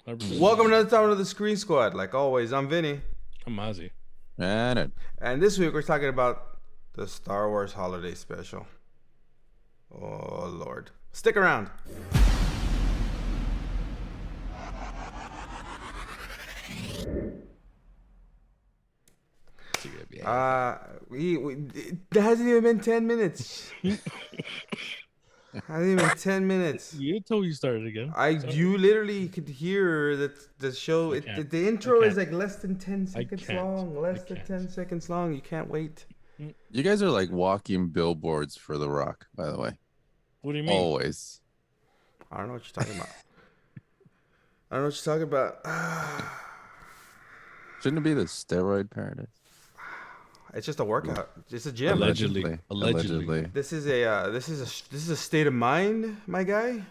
Welcome to another time of the Screen Squad. Like always, I'm Vinny. I'm Ozzy. And And this week we're talking about the Star Wars Holiday Special. Oh, Lord. Stick around. It hasn't even been 10 minutes. Hasn't even been 10 minutes. You told you started again. You literally could hear that the show, the intro is like less than 10 seconds long. Less than 10 seconds long. You can't wait. you guys are like walking billboards for The Rock, by the way. What do you mean? Always. I don't know what you're talking about. I don't know what you're talking about. Shouldn't it be the steroid paradise? It's just a workout. It's a gym. Allegedly. This is a state of mind, my guy.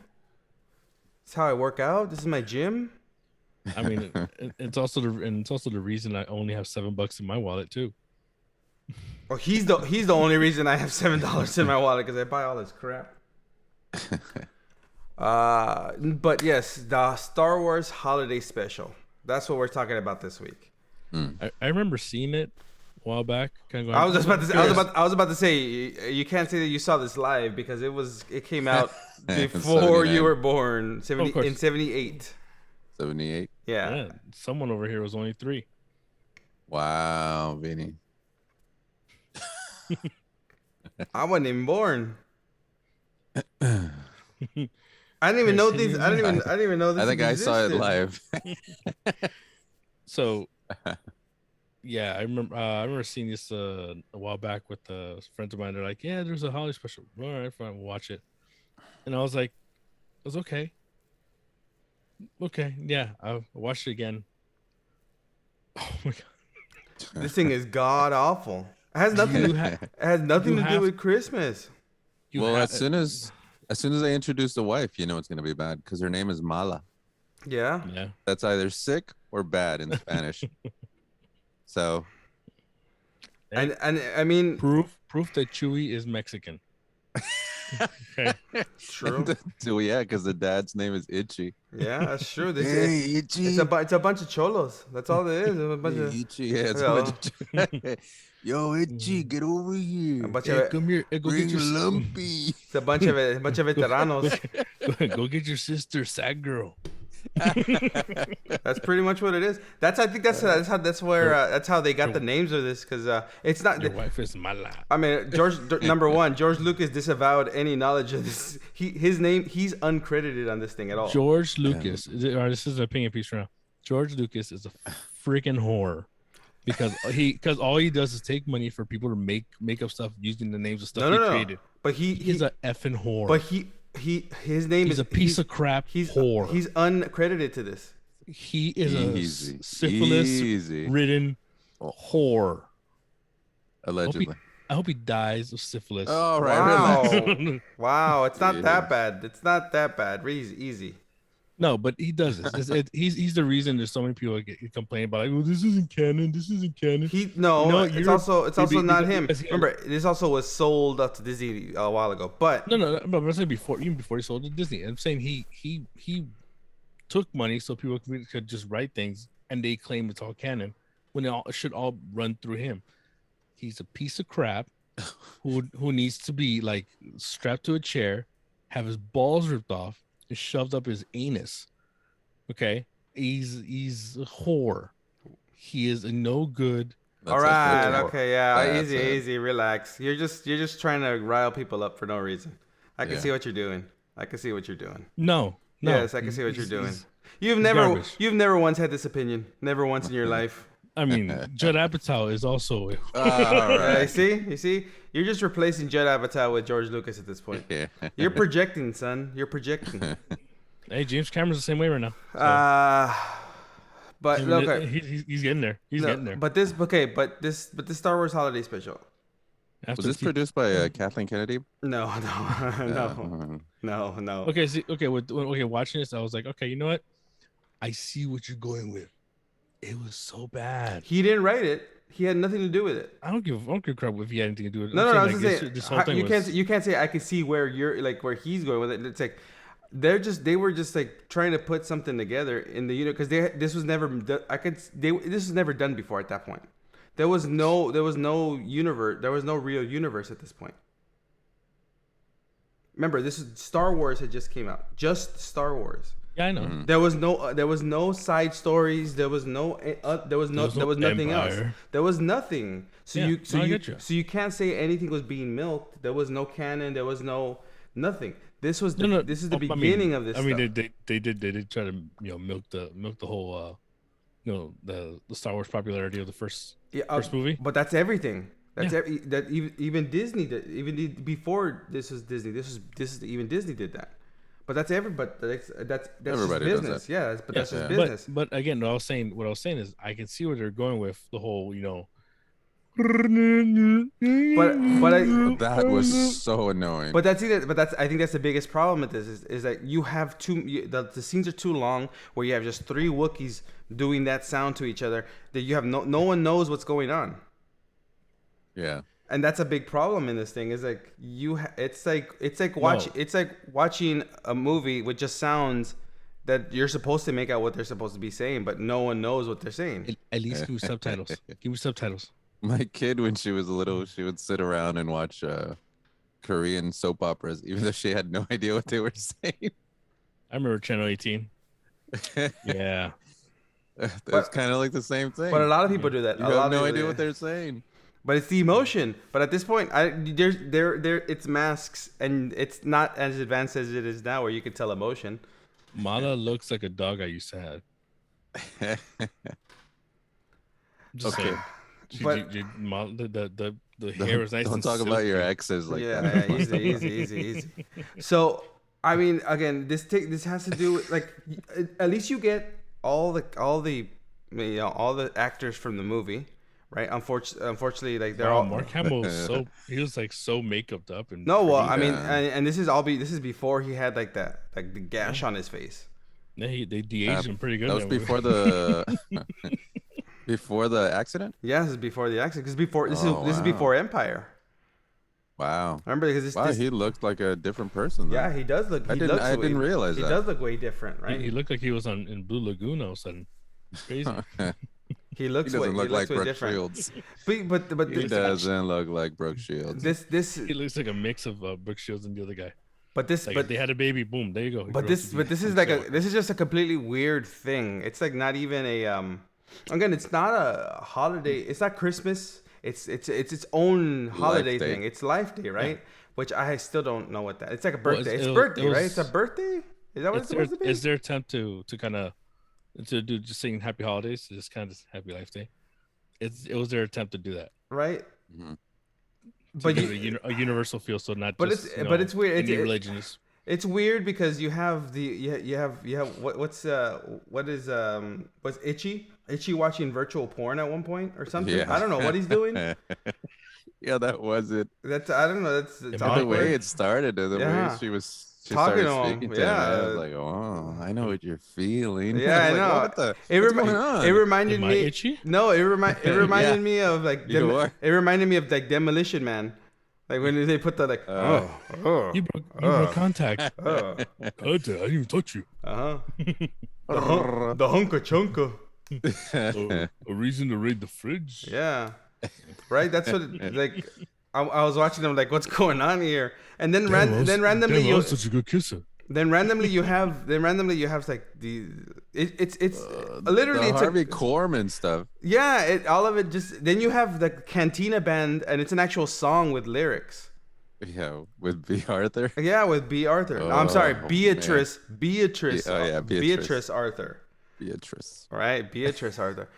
It's how I work out. This is my gym. I mean, it's also the reason I only have $7 in my wallet too. Well, he's the only reason I have $7 in my wallet because I buy all this crap. But yes, the Star Wars Holiday Special. That's what we're talking about this week. I remember seeing it a while back. Kind of going, I was about to say you can't say that you saw this live because it came out before you were born, in 78. 78. Yeah. Someone over here was only 3. Wow, Vinny. I wasn't even born. I didn't even know these. I didn't even know this. I think I saw it existed. live. So, yeah, I remember seeing this a while back with friends of mine. They're like, "Yeah, there's a holiday special. All right, fine, we'll watch it." And I was like, "It was okay. Okay, yeah, I watched it again." Oh my god, This thing is god awful. It has nothing. It has nothing to do with Christmas. As soon as I introduce the wife, you know it's gonna be bad because her name is Mala. Yeah. Yeah. That's either sick or bad in Spanish. So. And I mean proof that Chewie is Mexican. Okay. True. Yeah, because the dad's name is Itchy. Yeah, that's true. Itchy. It's a bunch of cholos. That's all it is. A bunch of Itchy. Yeah, it's a bunch of... Yo, Itchy, get over here. Come here. Go get your lumpy. It's a bunch of veteranos. Go get your sister, sad girl. That's pretty much what it is. I think that's how they got the names of this because it's not. Your wife is Mala. I mean, number one, George Lucas disavowed any knowledge of this. His name, he's uncredited on this thing at all. George Lucas. This is an opinion piece right now. George Lucas is a freaking whore because all he does is take money for people to make up stuff using the names of stuff he created. No. But he's a effing whore. But his name is a piece of crap. He's whore. He's uncredited to this. He is a syphilis-ridden whore. Allegedly. I hope he dies of syphilis. Oh, right. Wow. Wow. It's not that bad. It's not that bad. Easy. No, but he does this. He's the reason there's so many people that complain about like, well, this isn't canon. This isn't canon. It's also not him. Remember, this also was sold up to Disney a while ago. But no. I'm saying even before he sold to Disney. I'm saying he took money so people could just write things and they claim it's all canon when it should all run through him. He's a piece of crap who needs to be like strapped to a chair, have his balls ripped off, and shoved up his anus. Okay, he's a whore. He is a no good. All right, okay, yeah, easy, relax. You're just trying to rile people up for no reason. I can see what you're doing. No. Yes, I can see what you're doing. You've never once had this opinion. Never once in your life. I mean, Judd Apatow is also. All right. You see, you're just replacing Judd Apatow with George Lucas at this point. Yeah. You're projecting, son. You're projecting. Hey, James Cameron's the same way right now. So. But okay, he's getting there. He's getting there. But this Star Wars Holiday Special. Was this produced by Kathleen Kennedy? No. Okay. Watching this, I was like, okay, you know what? I see what you're going with. It was so bad. He didn't write it. He had nothing to do with it. I don't give a crap if he had anything to do with it. No. I was saying, you can't say I can see where you're like where he's going with it. It's like they were just like trying to put something together in the unit because this was never this was never done before at that point. There was no universe. There was no real universe at this point. Remember, this is Star Wars had just came out. Just Star Wars. Yeah, I know. Mm. There was no side stories. There was nothing else. There was nothing. So you can't say anything was being milked. There was no canon. There was nothing. This was this is the beginning of this. I mean, they did try to milk the whole the Star Wars popularity of the first movie. But that's everything. That's even Disney did. Even before this was Disney. Even Disney did that. But that's that's everybody just business. That's just business. But again, what I was saying is I can see where they're going with the whole that was so annoying. But I think that's the biggest problem with this is that you have the scenes are too long where you have just 3 Wookiees doing that sound to each other that you have no one knows what's going on. Yeah. And that's a big problem in this thing. Is like it's like watching a movie with just sounds that you're supposed to make out what they're supposed to be saying, but no one knows what they're saying. At least give me subtitles. Give me subtitles. My kid, when she was little, she would sit around and watch Korean soap operas, even though she had no idea what they were saying. I remember Channel 18. Yeah. It's kind of like the same thing. But a lot of people do that. You have no idea what they're saying. But it's the emotion. But at this point, it's masks, and it's not as advanced as it is now, where you can tell emotion. Mala looks like a dog I used to have. Just saying. But the hair was nice. Don't and talk silky. about your exes like that. Easy. So I mean, again, this has to do with like at least you get all the actors from the movie. Right. Unfortunately, like they're all. Mark Hamill he was like so makeuped up and. No, well, I mean, and this is before he had like the gash on his face. Yeah, they de-aged him pretty good. That was before the before the accident. Yeah, this is before the accident. Because this is before Empire. Wow. Remember, because he looked like a different person. Though. Yeah, he does look. I didn't realize that. He does look way different, right? He looked like he was in Blue Lagoon all of a sudden. Crazy. He doesn't look like Brooke different. Shields. But he doesn't look like Brooke Shields. He looks like a mix of Brooke Shields and the other guy. But they had a baby, boom, there you go. But this is just a completely weird thing. It's like not even again, it's not a holiday. It's not Christmas. It's its own holiday thing. It's Life Day, right? Yeah. Which I still don't know what that. It's like a birthday. It's birthday, right? It's a birthday. Is that what it's supposed to be? Is their attempt to kind of to do just saying Happy Holidays, just kind of Happy Life Day? It was their attempt to do that, right? Mm-hmm. But a universal feel, so not. But just, it's weird. Religions. It's weird because you have what's Itchy watching virtual porn at one point or something. Yeah. I don't know what he's doing. Yeah, that was it. I don't know. That's the way it started, the way she talking started speaking to him. I was like, oh, I know what you're feeling. Yeah, I know. What's going on? It reminded me. Itchy? No, it reminded me of like. It reminded me of like Demolition Man. Like when they put the like, you broke contact. I didn't even touch you. The hunka chunka. A reason to raid the fridge. Yeah, right. That's what like. I was watching them like, what's going on here? And then randomly you're such a good kisser. Then randomly you have like it's literally the Harvey Korman stuff. Yeah, all of it just. Then you have the Cantina Band, and it's an actual song with lyrics. Yeah, with B. Arthur. Yeah, with B. Arthur. No, I'm sorry, Beatrice. Man. Beatrice. Beatrice Arthur. Beatrice. Right, Beatrice Arthur.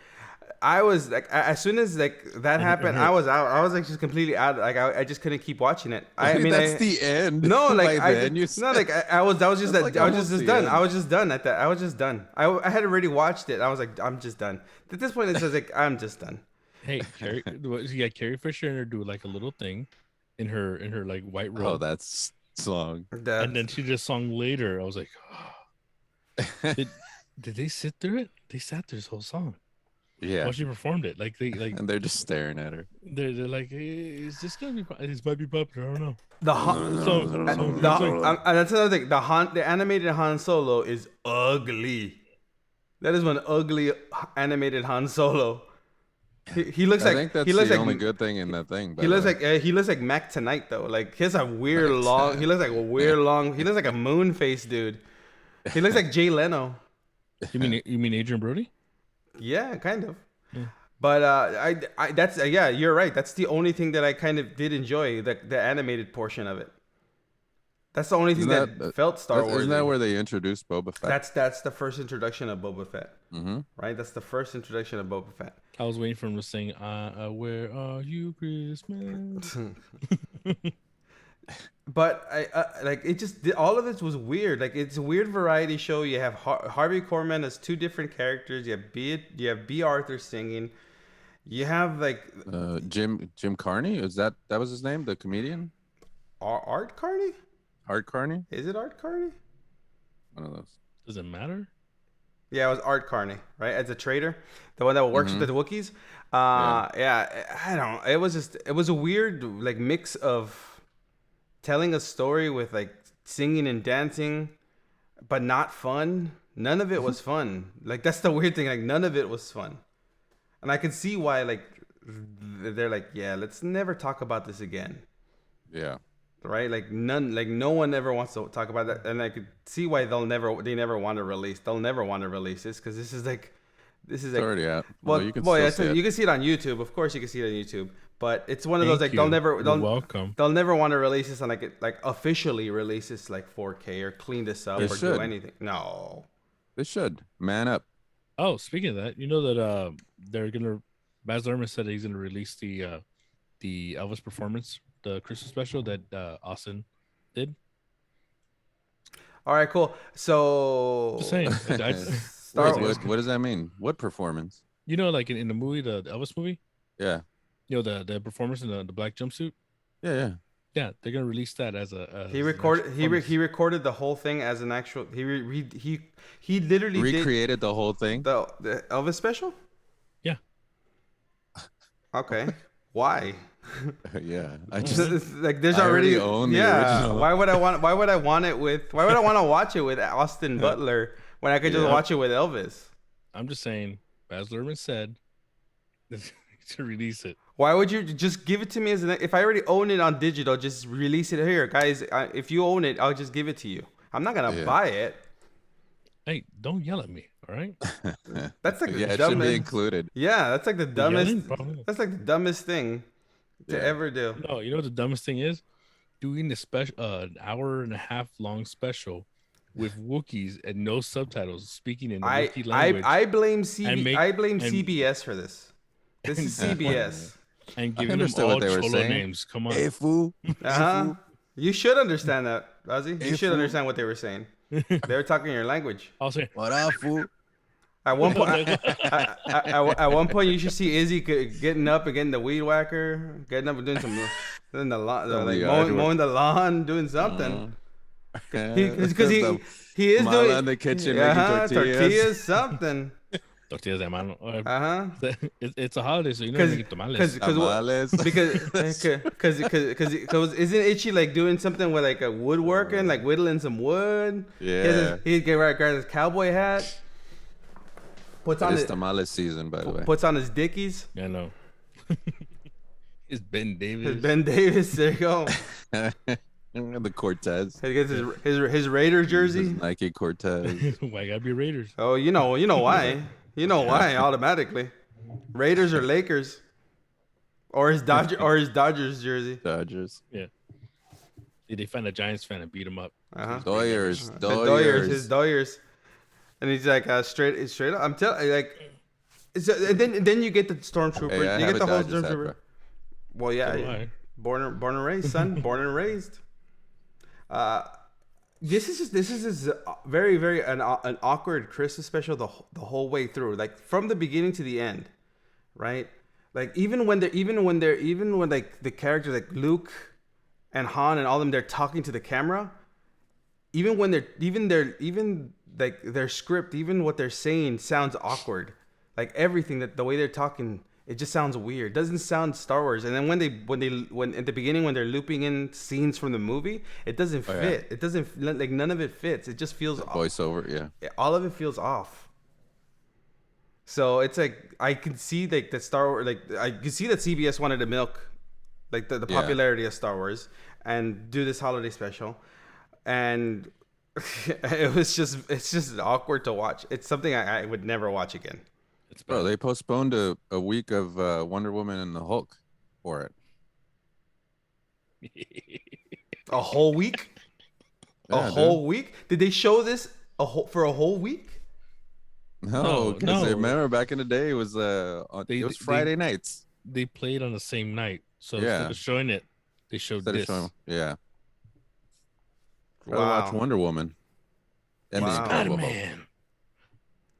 I was like, as soon as like that happened, I was out. I was like just completely out. Like I just couldn't keep watching it. I mean, that's the end. No, like I was just done. I was just done at that. I was just done. I had already watched it. I was like, I'm just done. At this point, it says like, I'm just done. Hey, Carrie Fisher in her do like a little thing in her like white robe. Oh, that's song. And then she just sung later. I was like, oh. Did they sit through it? They sat through this whole song. Yeah. Well, she performed it. Like And they're just staring at her. they're like, hey, is this gonna be? This might be popular. I don't know. The Han, So it's like, that's another thing. The animated Han Solo is ugly. That is one ugly animated Han Solo. He looks I like think that's he looks the like only good thing in that thing. he looks like he looks like Mac Tonight though. Like he has a weird long. He looks like a weird long. He looks like a moon face dude. He looks like Jay Leno. you mean Adrian Brody? Yeah, kind of. Yeah. But I that's yeah, you're right. That's the only thing that I kind of did enjoy, the animated portion of it. That's the only thing that felt Star Wars. Isn't that where they introduced Boba Fett? That's the first introduction of Boba Fett. Mm-hmm. Right? That's the first introduction of Boba Fett. I was waiting for him to sing, "Where are you, Christmas?" But I like it. Just all of this was weird. Like it's a weird variety show. You have Harvey Korman as two different characters. You have B. Arthur singing. You have like Jim Carney. That was his name? The comedian? Art Carney? Art Carney? Is it Art Carney? One of those. Does it matter? Yeah, it was Art Carney, right? As a trader, the one that works with the Wookiees. Yeah, I don't. It was a weird like mix of telling a story with like singing and dancing, but not fun. None of it was fun. Like that's the weird thing. Like none of it was fun, and I could see why. Like they're like, yeah, let's never talk about this again. Yeah. Right, like no one ever wants to talk about that, and I could see why they never want to release. They'll never want to release this because this is it's already out. Well, you can you can see it on YouTube. Of course, you can see it on YouTube. But it's one of those like they'll welcome. They'll never want to release this on like officially release this like 4K or clean this up do anything. No, they should man up. Oh, speaking of that, you know that they're gonna. Baz Luhrmann said he's gonna release the Elvis performance, the Christmas special that Austin did. All right, cool. So just saying. What does that mean? What performance? You know, like in the movie, the Elvis movie. Yeah. You know the performance in the black jumpsuit. Yeah. They're gonna release that as a. He recorded the whole thing as an actual. He literally recreated the whole thing. The Elvis special. Yeah. Okay. Why? Yeah, I just like there's already own the original. Why would I want to watch it with Austin Butler when I could just watch it with Elvis? I'm just saying, Baz Luhrmann said to release it. Why would you just give it to me if I already own it on digital? Just release it here, guys. If you own it, I'll just give it to you. I'm not gonna buy it. Hey, don't yell at me, all right? That's like it should be included. Yeah, that's like the dumbest. That's like the dumbest thing to ever do. No, you know what the dumbest thing is? Doing the special, an hour and a half long special with Wookiees and no subtitles, speaking in the Wookiee language. I blame CBS for this. This is CBS. And giving them all Cholo names. Come on. Hey, fool. You should understand that, Ozzy. You should understand what they were saying. They were talking your language. I'll say, what up, fool? At one point, at one point, you should see Izzy getting up and getting the weed whacker, getting up and doing some, doing the lawn, mowing the lawn, doing something. Because he is doing in the kitchen making tortillas, something. Tortillas de mano. It's a holiday, so you know make tamales. Because isn't Itchy like doing something with like a woodworking, like whittling some wood? Yeah. He grabs his cowboy hat. Puts on his tamales season, by the way. Puts on his Dickies. Yeah, I know. It's Ben Davis. His Ben Davis. There you go. The Cortez. He gets his Raiders jersey. His Nike Cortez. Why gotta be Raiders? Oh, you know why? You know why automatically. Raiders or Lakers, or his Dodgers jersey. Dodgers. Yeah. Did they find a Giants fan and beat him up? His Doyers. And he's like straight up. I'm telling you, like, and then you get the stormtrooper. You get the whole stormtrooper. Well, yeah, born and raised, son. Born and raised. This is very very an awkward Christmas special the whole way through, like from the beginning to the end, right? Like even when like the characters like Luke and Han and all them, they're talking to the camera. Even like their script, even what they're saying sounds awkward. Like everything that the way they're talking, it just sounds weird. Doesn't sound Star Wars. And then when at the beginning when they're looping in scenes from the movie, it doesn't fit. It doesn't like none of it fits. It just feels voiceover. Yeah, all of it feels off. So it's like I can see like that Star Wars, like I can see that CBS wanted to milk like the popularity of Star Wars and do this holiday special, and it's just awkward to watch. It's something I would never watch again. Bro, they postponed a week of Wonder Woman and the Hulk for it. A whole week? Yeah, a whole week? Did they show this for a whole week? No, because remember back in the day it was Friday nights. They played on the same night, so instead of showing it, they showed this. Yeah. Wow. Watch Wonder Woman. And Spider-Man.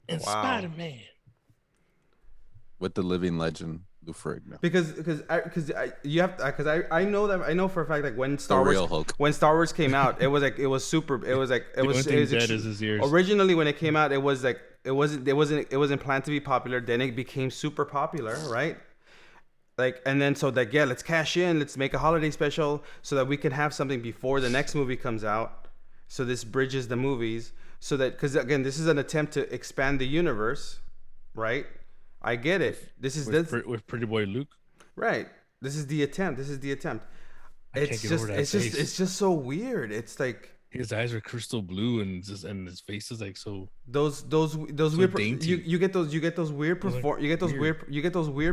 And Spider-Man. With the living legend Lou Ferrigno. Because I know for a fact like when Star Wars came out, it was dead as his ears. Originally when it came out, it wasn't planned to be popular. Then it became super popular, right? Like, and then so like, yeah, let's cash in, let's make a holiday special so that we can have something before the next movie comes out. So this bridges the movies so that, because again, this is an attempt to expand the universe, right? I get it. With Pretty Boy Luke, right? This is the attempt. It's just so weird. It's like his eyes are crystal blue and his face is like so. Those weird. You get those weird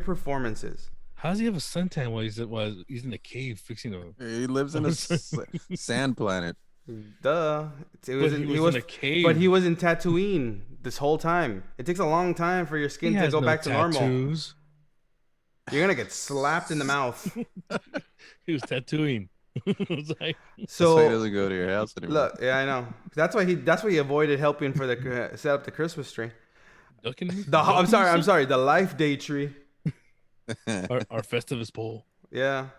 performances. How does he have a suntan while he's in a cave fixing a? He lives in a sand planet. Duh. He was in a cave. But he was in Tatooine this whole time. It takes a long time for your skin to go back to normal. You're gonna get slapped in the mouth. He was tattooing. Like, so he doesn't go to your house anymore. Look, yeah, I know. That's why he avoided helping for the set up the Christmas tree. I'm sorry. The Life Day tree. our Festivus pole. Yeah.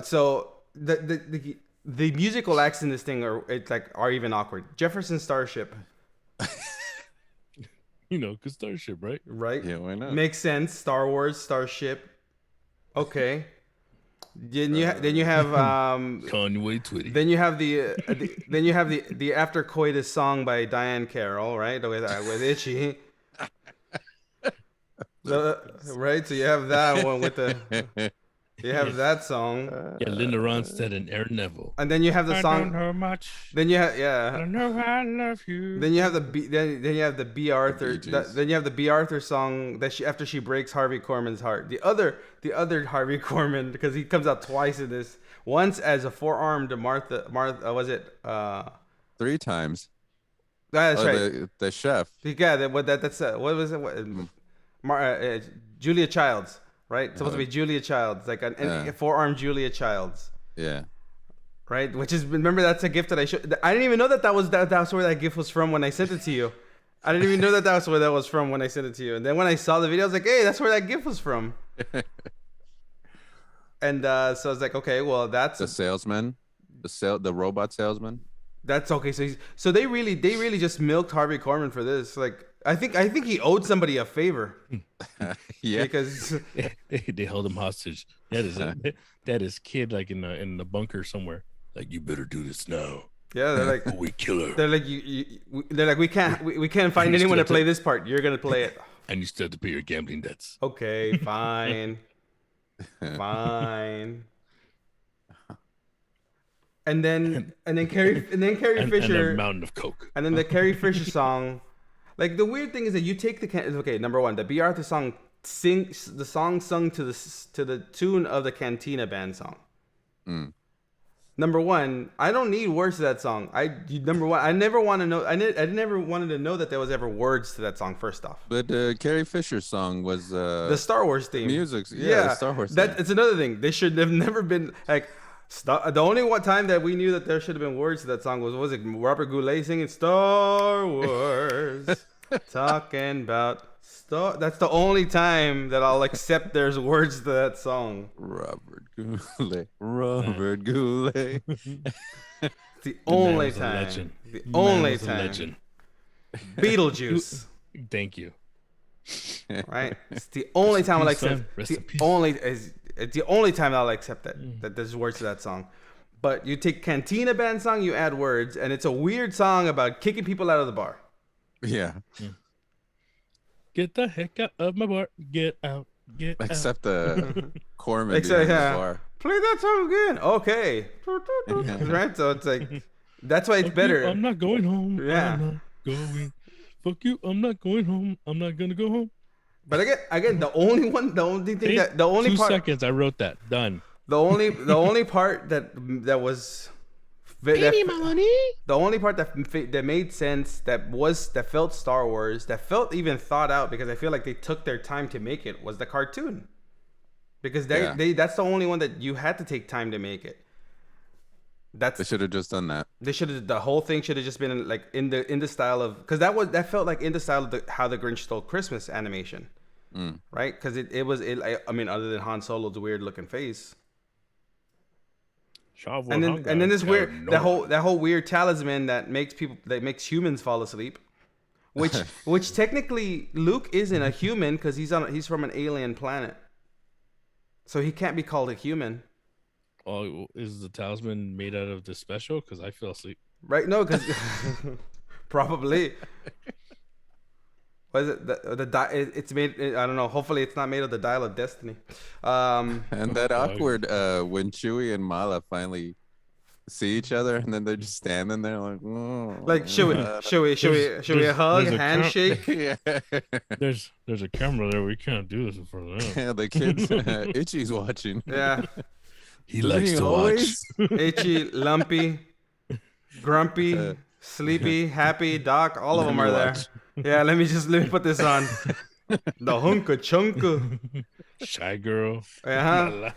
So the musical acts in this thing are even awkward. Jefferson Starship. Cause Starship, right? Right. Yeah, why not? Makes sense. Star Wars, Starship. Okay. Then you have Conway Twitty. Then you have the After Coitus song by Diane Carroll, right? With Itchy. Right, so you have that one with you have that song. Linda Ronstadt and Aaron Neville. And then you have the song. I don't know much. Then you have I don't know how I love you. Then you have then you have the B Arthur. Then you have the B Arthur song that after she breaks Harvey Korman's heart. The other Harvey Korman, because he comes out twice in this. Once as a four-armed Martha was it 3 times? That's right. The chef. Yeah, what was it? Julia Childs. Right, supposed to be Julia Childs, like a four-armed Julia Childs. Yeah. Right, which is, remember, that's a gift that I showed. I didn't even know that's where that gift was from when I sent it to you. I didn't even know that's where that was from when I sent it to you. And then when I saw the video, I was like, hey, that's where that gift was from. And so I was like, okay, well, that's the salesman, the robot salesman. That's okay. So they really just milked Harvey Korman for this. Like, I think he owed somebody a favor. Yeah, because they held him hostage. That is kid like in the bunker somewhere. Like, you better do this now. Yeah, they're like, we kill her. They're like, we can't find anyone to play this part. You're gonna play it, and you still have to pay your gambling debts. Okay, fine, fine. And then Carrie Fisher and a mountain of coke. And then the Carrie Fisher song. Like, the weird thing is that you take number one, the B. Arthur song the song sung to the tune of the Cantina Band song. Number one, I don't need words to that song. I never want to know. I never wanted to know that there was ever words to that song. First off, but Carrie Fisher's song was the Star Wars theme. Music, the Star Wars. It's another thing. They should have never been like. The only one time that we knew that there should have been words to that song was it Robert Goulet singing Star Wars, talking about Star. That's the only time that I'll accept there's words to that song. Robert Goulet. It's the only time. The only time. Beetlejuice. Thank you. Right? It's the only time I'll peace, accept. son. Rest It's in the peace. it's the only time I'll accept that there's words to that song. But you take Cantina Band song, you add words, and it's a weird song about kicking people out of the bar. Yeah. Get the heck out of my bar. Get out. Get out. Except the Korman Except, behind the yeah. bar. Play that song again. Okay. Right? So it's like, that's why it's Fuck better. You, I'm not going home. Yeah. I'm not going. Fuck you. I'm not going home. I'm not gonna go home. But again, the only thing See? that the only 2 part, seconds. I wrote that. Done. the only part that was, the only part that made sense, that felt Star Wars, that felt even thought out, because I feel like they took their time to make it, was the cartoon. Because that's the only one that you had to take time to make it. They should have just done that. They should have. The whole thing should have just been like in the style of, because that felt like in the style of how the Grinch Stole Christmas animation, right? Because it was I mean, other than Han Solo's weird looking face, and then this weird that whole weird talisman that makes humans fall asleep, which technically Luke isn't a human because he's from an alien planet, so he can't be called a human. Oh, is the talisman made out of the special? Because I fell asleep. Right? No, because probably. What is it? It's made. I don't know. Hopefully, it's not made of the Dial of Destiny. And that awkward when Chewie and Mala finally see each other, and then they're just standing there like, oh, like should we hug, handshake? yeah. There's a camera there. We can't do this in front of them. Yeah, the kids, Itchy's watching. Yeah. He likes to watch. Itchy, lumpy, grumpy, sleepy, happy, Doc. All of them are there. Yeah, let me put this on. The hunka chunka. Shy girl. Uh-huh.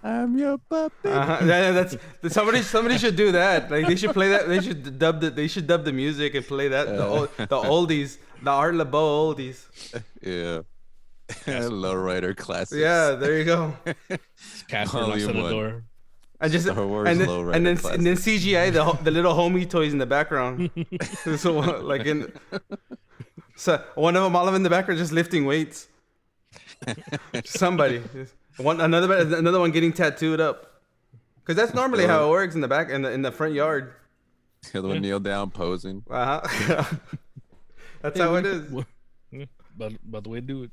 I'm your puppy. Yeah, that's somebody should do that. Like they should play that. They should dub the music and play that the oldies, the Art LeBeau oldies. Yeah. Lowrider classics. Yeah, there you go. Casper knocks on the door. And just Star Wars and then Lowrider CGI the little homie toys in the background. So like all of them in the background just lifting weights. Somebody, another one getting tattooed up, because that's normally how it works in the back in the front yard. The other one kneel down posing. That's how it is. By the way, do it.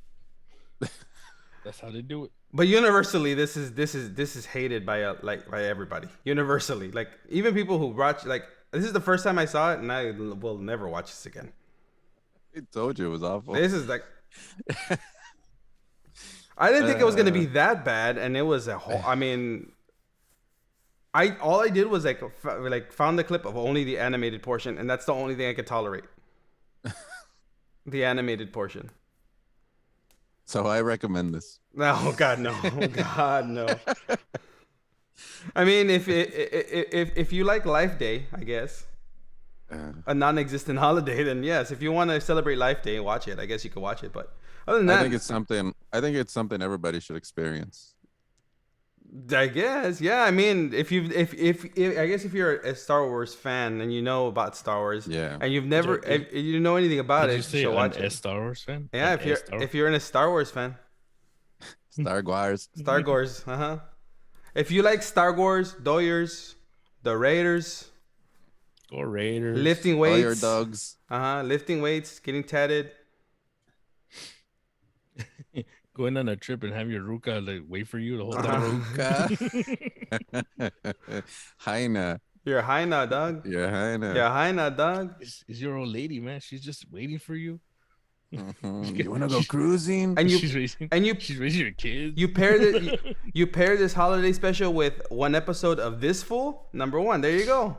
That's how they do it. But universally, this is hated by by everybody. Universally, like even people who watch, like, this is the first time I saw it, and I will never watch this again. I told you it was awful. This is like, I didn't think it was gonna be that bad, and it was a whole. I mean, all I did was found the clip of only the animated portion, and that's the only thing I could tolerate. The animated portion. So I recommend this. No, God, no. God, no. I mean, if you like Life Day, I guess, a non-existent holiday, then yes. If you want to celebrate Life Day, watch it. I guess you could watch it. But other than that, I think it's something everybody should experience. I guess, yeah. I mean, if I guess if you're a Star Wars fan and you know about Star Wars, yeah, and you've never, if you know anything about it, you say you watch it. Star Wars fan? Yeah, if you're in a Star Wars fan, Star Wars, If you like Star Wars, Doyers, the Raiders, or Raiders, lifting weights, all your dogs, lifting weights, getting tatted. Going on a trip and have your Ruka like wait for you the whole time. Ruka. Haina. You're a Haina, dog. You're Haina. You're a Haina, dog. Is your old lady, man. She's just waiting for you. Mm-hmm. You want to go cruising? And she's raising your kids. You pair this holiday special with one episode of This Fool. Number 1. There you go.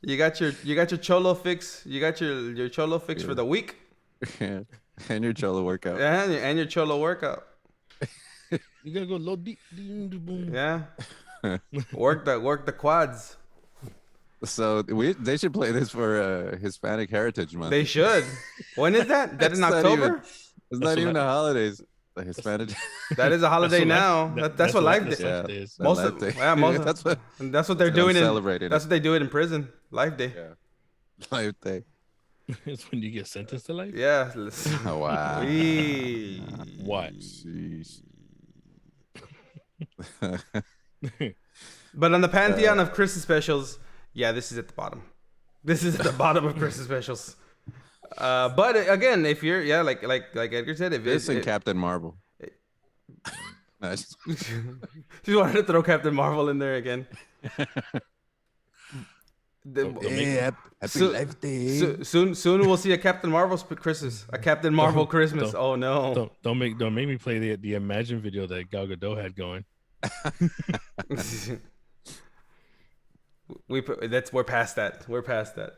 You got your cholo fix. You got your cholo fix for the week. Yeah. And your cholo workout. Yeah, and your cholo workout. You gotta go low deep. Yeah. Work the quads. So they should play this for Hispanic Heritage Month. They should. When is that? That in October? It's not even the holidays. The Hispanic. That is a holiday now. That's what Life Day is. That's what they're doing. That's what they do it in prison. Life Day. Yeah. Life Day. It's when you get sentenced to life. Yeah. Oh, wow. What? Jeez. But on the pantheon of Christmas specials, yeah, this is at the bottom. This is at the bottom of Christmas specials. But again, if you're like Edgar said, if This and Captain Marvel. Nice. Just wanted to throw Captain Marvel in there again. Happy Life Day. Soon we'll see a Captain Marvel Christmas, a Captain Marvel Christmas. Oh no! Don't make me play the Imagine video that Gal Gadot had going. We're past that. We're past that.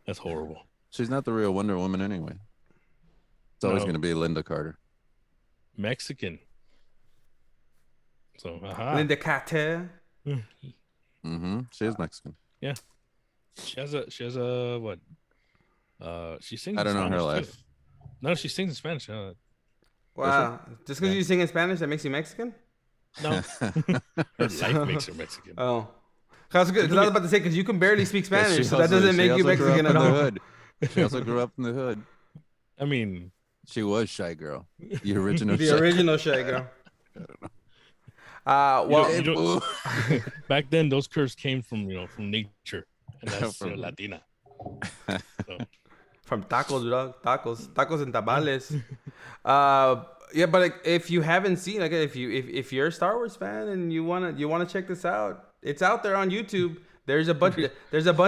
That's horrible. She's not the real Wonder Woman anyway. It's always going to be Linda Carter. Mexican. So, Linda Carter. Mm-hmm. She is Mexican. Yeah. She has a what? She sings. I don't know her life. Too. No, she sings in Spanish. Wow. Just because you sing in Spanish, that makes you Mexican? No. Her life makes her Mexican. Oh. Because I was about to say, because you can barely speak Spanish, so that doesn't make you Mexican at all. She also grew up in the hood. I mean, she was Shy Girl. The original Shy Girl. I don't know. Well, back then those curves came from nature, and that's Latina. So. From tacos, dog. Tacos and tamales. Yeah, but if you haven't seen, if you're a Star Wars fan and you wanna check this out, it's out there on YouTube. There's a bunch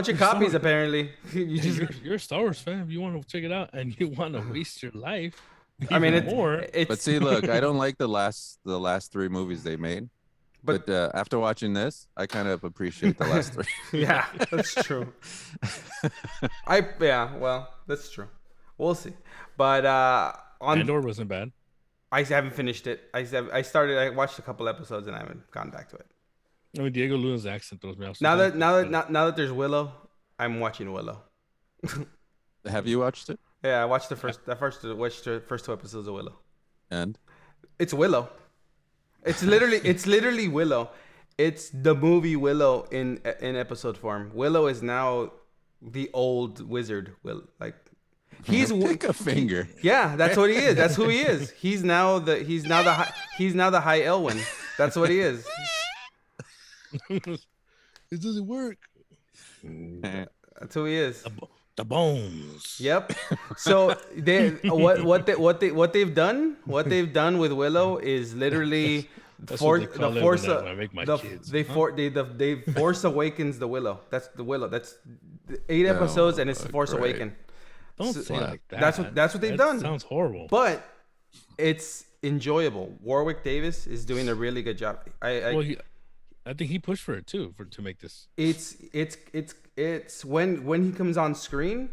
of copies apparently. You're a Star Wars fan. If you want to check it out and you want to waste your life. I mean, but see, look, I don't like the last 3 movies they made. But after watching this, I kind of appreciate the last 3. Yeah, that's true. Well, that's true. We'll see. But Andor wasn't bad. I haven't finished it. I watched a couple episodes and I haven't gone back to it. I mean, Diego Luna's accent throws me off. Now that there's Willow, I'm watching Willow. Have you watched it? Yeah, I watched the first 2 episodes of Willow. And it's Willow. It's literally Willow. It's the movie Willow in episode form. Willow is now the old wizard. He's pick a finger. Yeah, that's what he is. That's who he is. He's now the High Elwyn. That's what he is. It doesn't work. That's who he is. The bones. Yep. So what they've done with Willow is literally they Force Awakens the Willow. That's the Willow. That's 8 episodes and it's Force Awakens. Don't say like that. That's what they've done. Sounds horrible. But it's enjoyable. Warwick Davis is doing a really good job. I think he pushed for it too to make this. It's when he comes on screen,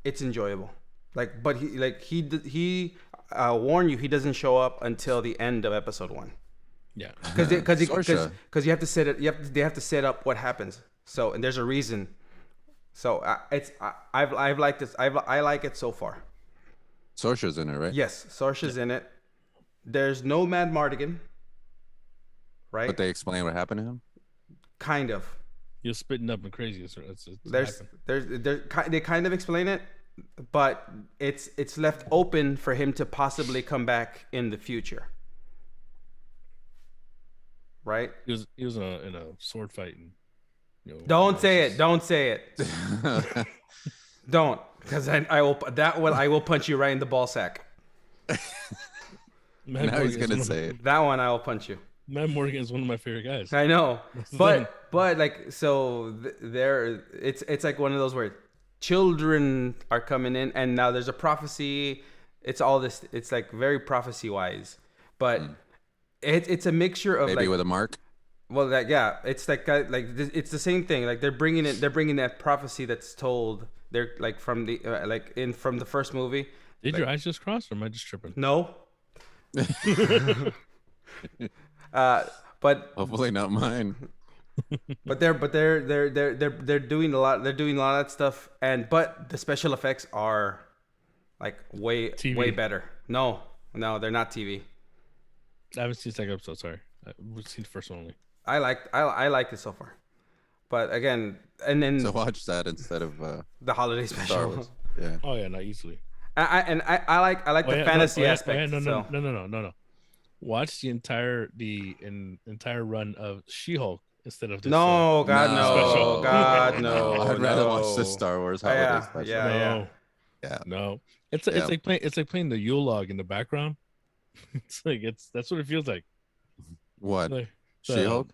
it's enjoyable. But he warn you, he doesn't show up until the end of episode 1. Yeah, because you have to set it. They have to set up what happens. So and there's a reason. So I've liked this. I like it so far. Saoirse's in it, right? Yes, Saoirse's in it. There's no Mad Mardigan. Right. But they explain what happened to him. Kind of. You're spitting up and crazy. They kind of explain it, but it's left open for him to possibly come back in the future. Right. He was in a sword fight. And, Don't say it. Don't say it. Don't, because I will punch you right in the ball sack. Now he's gonna say it. That one I will punch you. Matt Morgan is one of my favorite guys. I know, but it's like one of those where children are coming in, and now there's a prophecy. It's all this. It's like very prophecy wise, but it's a mixture of maybe with a mark. Well, it's it's the same thing. Like they're bringing that prophecy that's told. They're like from the from the first movie. Did your eyes just cross, or am I just tripping? No. But hopefully not mine. But they're doing a lot. They're doing a lot of that stuff, but the special effects are like way better. No, they're not TV. I haven't seen the second episode. Sorry, we've seen the first one only. I liked it so far, but again, and then so watch that instead of the holiday special. Yeah. Oh yeah, not easily. I like the fantasy aspect. No. Watch the entire run of She-Hulk instead of this. No, God, No. no, God, no. I'd rather watch the no. Star Wars holiday Yeah, special. yeah. Yeah. No. It's like playing the Yule log in the background. That's what it feels like. What? Like She-Hulk?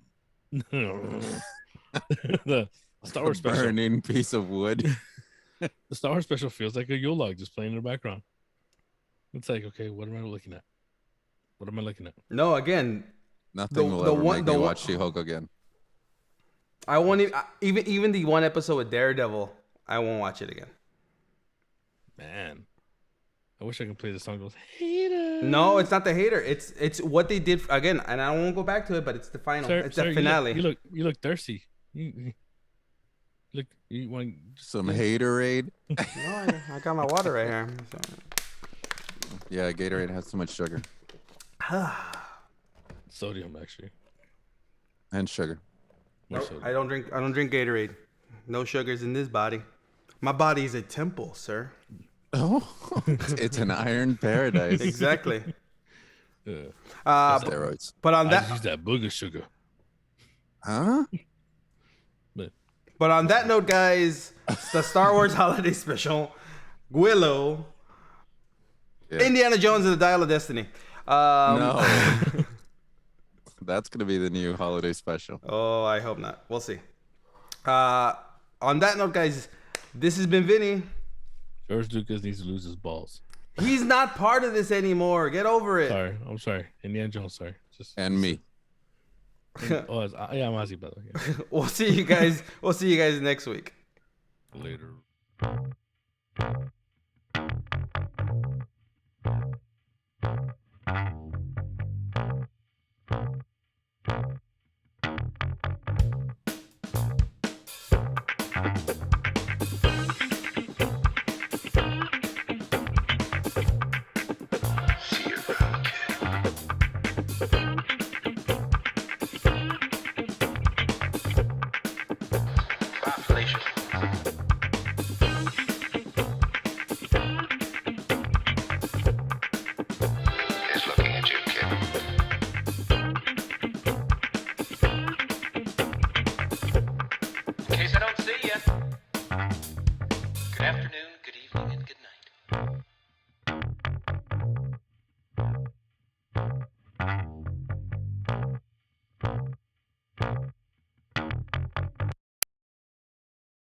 The Star Wars special. Burning piece of wood. The Star Wars special feels like a Yule log just playing in the background. It's like, okay, what am I looking at? What am I looking at? No, again, Nothing will ever make me watch She-Hulk again. I won't even the one episode with Daredevil. I won't watch it again. Man, I wish I could play the song. Goes hater. No, it's not the hater. It's what they did again, and I won't go back to it. But it's the final. It's the finale. You look thirsty. You want some haterade? No, I got my water right here. Yeah, Gatorade has too much sugar. Sodium, actually, and sugar. I don't drink Gatorade. No sugars in this body. My body is a temple, sir. Oh, it's an iron paradise. Exactly. Steroids. But on that, use that booger sugar. Huh? But on that note, guys, it's the Star Wars Holiday Special, Willow, Indiana Jones and the Dial of Destiny. No. That's going to be the new holiday special. Oh, I hope not. We'll see. On that note, guys, this has been Vinny. George Lucas needs to lose his balls. He's not part of this anymore. Get over it. I'm sorry. Indiana Jones, sorry. And me. I'm Ozzy, by the way. Yeah. We'll see you guys. We'll see you guys next week. Later.